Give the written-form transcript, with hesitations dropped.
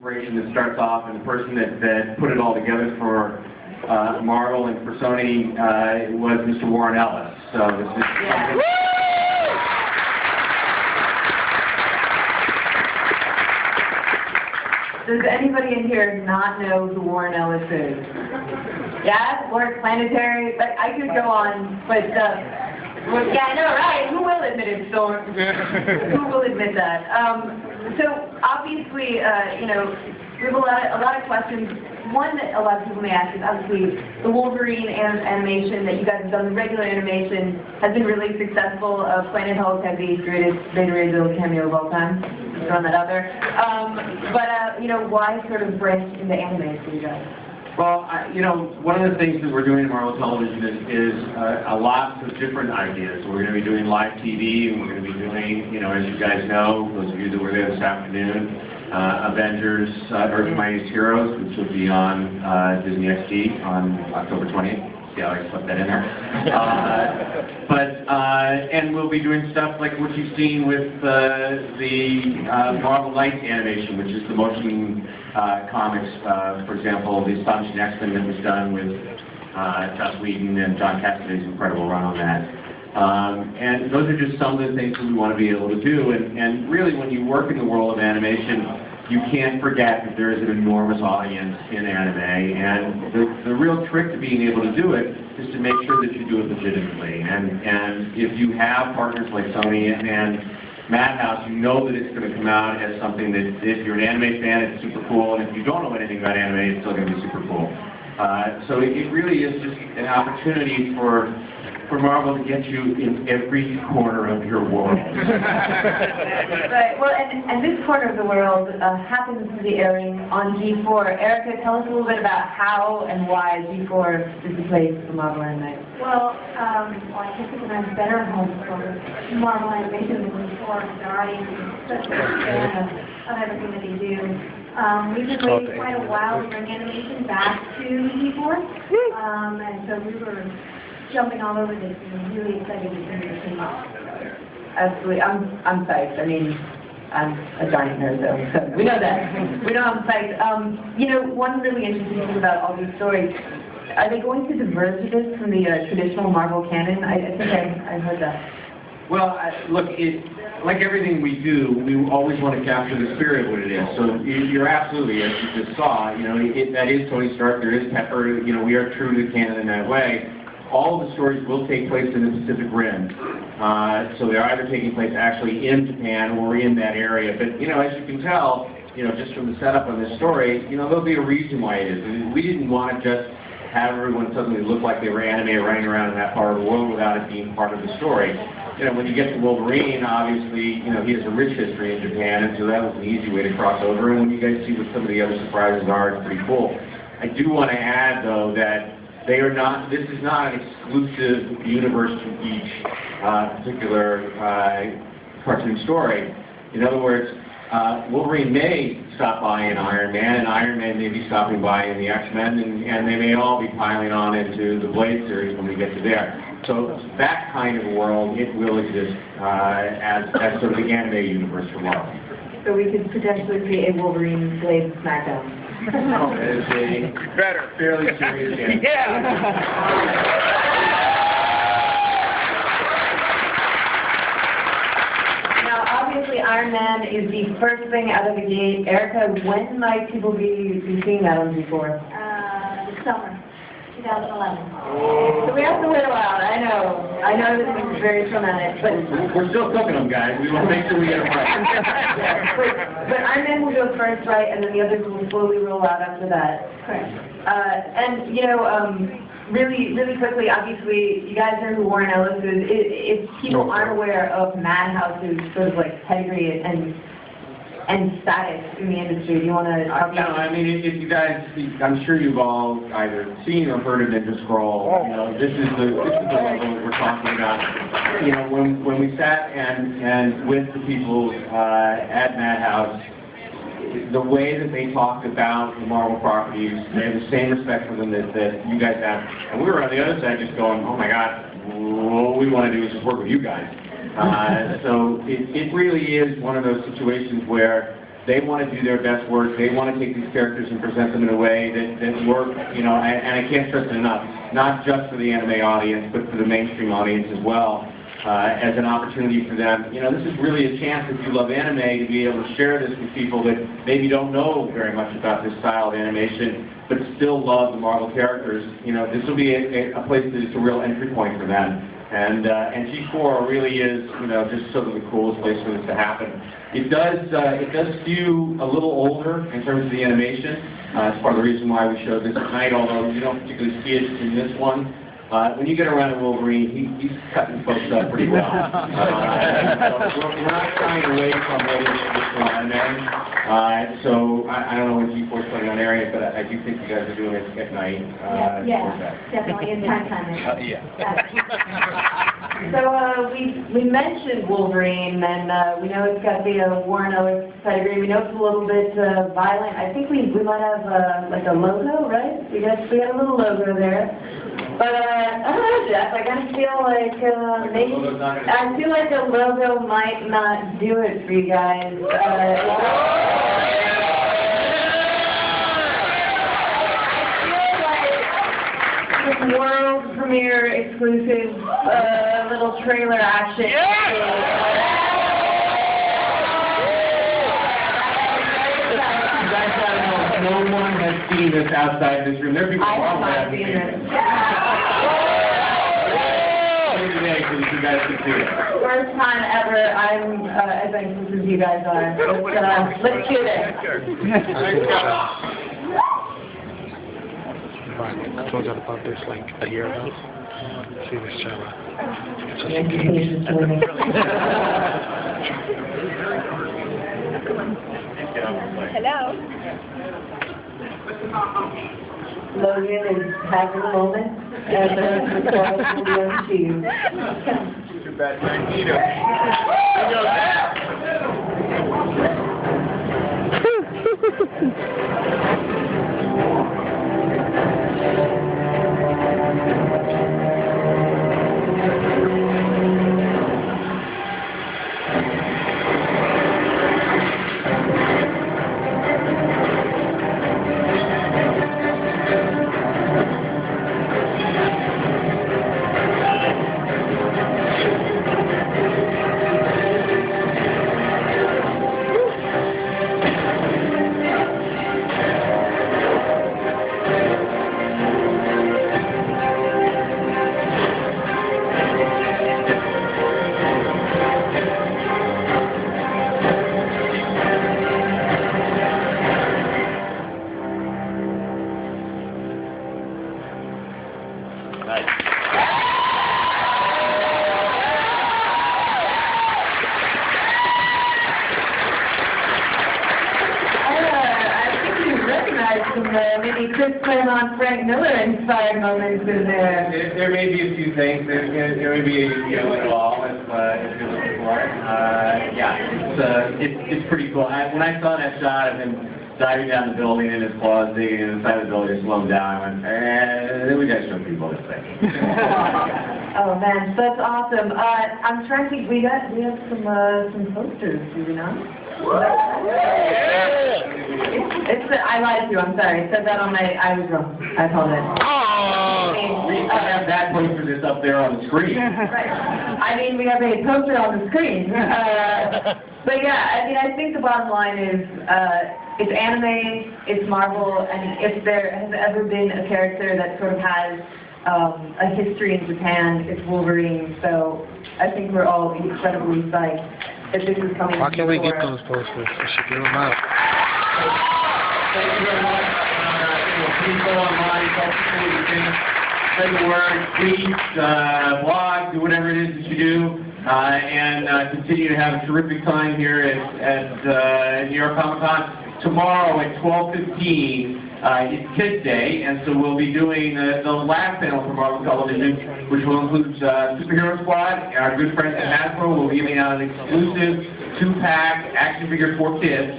That starts off, and the person that put it all together for Marvel and for Sony was Mr. Warren Ellis. So this is Does anybody in here not know who Warren Ellis is? Yeah, Warren Planetary. But I could go on, but well, yeah, I know, right? Who will admit it, Storm? Who will admit that? So obviously, you know, we have a lot of questions. One that a lot of people may ask is obviously the Wolverine animation that you guys have done. The regular animation has been really successful. Planet Hulk has the greatest Beta Ray Bill cameo of all time. Just throwing that out there. But you know, why sort of branch into anime for you guys? Well, you know, one of the things that we're doing in Marvel Television is a lot of different ideas. We're going to be doing live TV, and we're going to be doing, you know, as you guys know, those of you that were there this afternoon, Avengers, Earth's Mightiest Heroes, which will be on Disney XD on October 20th. See how I slipped that in there. And we'll be doing stuff like what you've seen with the Marvel Knights animation, which is the motion comics, for example, the Astonishing X-Men that was done with Joss Whedon and John Cassaday's incredible run on that. And those are just some of the things that we want to be able to do. And really, when you work in the world of animation, you can't forget that there is an enormous audience in anime. And the real trick to being able to do it is to make sure that you do it legitimately. And if you have partners like Sony and Madhouse, you know that it's going to come out as something that, if you're an anime fan, it's super cool, and if you don't know anything about anime, it's still going to be super cool. So it really is just an opportunity for Marvel to get you in every corner of your world. Right. Well, and this corner of the world happens to be airing on G4. Erica, tell us a little bit about how and why G4 is the place for Marvel anime. Well, I think it's a better home for Marvel animation than G4. They're already such a fan of everything that they do. We've been waiting quite a while to bring animation back to G4, and so we were jumping all over this and really excited to see this thing off. Absolutely. I'm psyched. I mean, I'm a giant nerd, though, so we know that. We know I'm psyched. You know, one really interesting thing about all these stories, are they going to diverge a bit from the traditional Marvel canon? I think I heard that. Well, look, like everything we do, we always want to capture the spirit of what it is. So you're absolutely, as you just saw, you know, that is Tony Stark, there is Pepper, you know, we are true to the canon in that way. All of the stories will take place in the Pacific Rim. So they're either taking place actually in Japan or in that area. But, you know, as you can tell, you know, just from the setup on this story, you know, there'll be a reason why it is. And we didn't want to just have everyone suddenly look like they were anime running around in that part of the world without it being part of the story. You know, when you get to Wolverine, obviously, you know, he has a rich history in Japan, and so that was an easy way to cross over. And when you guys see what some of the other surprises are, it's pretty cool. I do want to add, though, that they are not, this is not an exclusive universe to each particular cartoon story. In other words, Wolverine may stop by in Iron Man, and Iron Man may be stopping by in the X-Men, and they may all be piling on into the Blade series when we get to there. So that kind of world, it will exist as sort of the anime universe for Marvel. So we could potentially see a Wolverine Blade SmackDown. Oh, it's a fairly serious game. Yeah. Now, obviously, Iron Man is the first thing out of the gate. Erica, when might people be seeing that on G4? This summer, 2011. So we have to wait a while. I know this is very traumatic, but we're still cooking them, guys. We want to make sure we get them right. but Iron Man will go first, right, and then the others will slowly roll out after that. Correct. And you know, really quickly, obviously, you guys know who Warren Ellis is. If people aren't aware of Madhouse's sort of like pedigree and status in the industry, do you want to talk about? No, I mean, if you guys, I'm sure you've all either seen or heard of Ninja Scroll. You know, this is the level that we're talking about. You know, when we sat and with the people at Madhouse, the way that they talked about the Marvel properties, they have the same respect for them that you guys have. And we were on the other side just going, oh my God, what we want to do is just work with you guys. So it really is one of those situations where They want to do their best work. They want to take these characters and present them in a way that work, you know, and I can't stress it enough, not just for the anime audience, but for the mainstream audience as well, as an opportunity for them. You know, this is really a chance, if you love anime, to be able to share this with people that maybe don't know very much about this style of animation, but still love the Marvel characters. You know, this will be a place that is a real entry point for them. And G4 really is, you know, just sort of the coolest place for this to happen. It does skew a little older in terms of the animation. It's part of the reason why we showed this tonight, although you don't particularly see it in this one. When you get around to Wolverine, he's cutting folks up pretty well. So we're not shying away from what is traditional anime. So I don't know when G4's putting on air yet, but I do think you guys are doing it at night. Yeah, definitely in time. So we mentioned Wolverine, and we know it's got the Warren Ellis pedigree. We know it's a little bit violent. I think we might have like a logo, right? We got a little logo there. But I don't know, Jeff. I kind of feel like maybe I feel like a logo might not do it for you guys. World premiere exclusive little trailer action. No one has seen this outside this room. There are people who haven't seen it. Today, so that you guys can see it. First time ever. I'm as anxious as you guys are. Let's shoot it. I told you about this like a year ago. See this trailer. Hello. Logan is having a moment, and the results will be on to you. Too bad, Magneto. Maybe Chris Claremont, Frank Miller inspired moments in there. There may be a few things. There may be a little all if you're looking for it. Yeah, it's pretty cool. When I saw that shot of him diving down the building in his claws, digging inside the building, slowing down, I went, we gotta show people this thing. Oh man, that's awesome. I'm trying to think. We have some posters, do we not? I lied to you, I'm sorry. I said that on I was wrong. I apologize. We have that poster that's up there on the screen. Right. I mean, we have a poster on the screen. But yeah, I mean, I think the bottom line is, it's anime, it's Marvel, and if there has ever been a character that sort of has a history in Japan, it's Wolverine. So I think we're all incredibly psyched that this is coming. Why can't we get those posters? We should give them out. Thank you very much. Please go online, tell people what you think, spread the word, tweet, blog, do whatever it is that you do, and continue to have a terrific time here at New York Comic Con. Tomorrow at 12:15, it's Kids Day, and so we'll be doing the last panel for Marvel Television, which will include Superhero Squad. Our good friends at Hasbro will be giving out an exclusive 2-pack action figure for kids.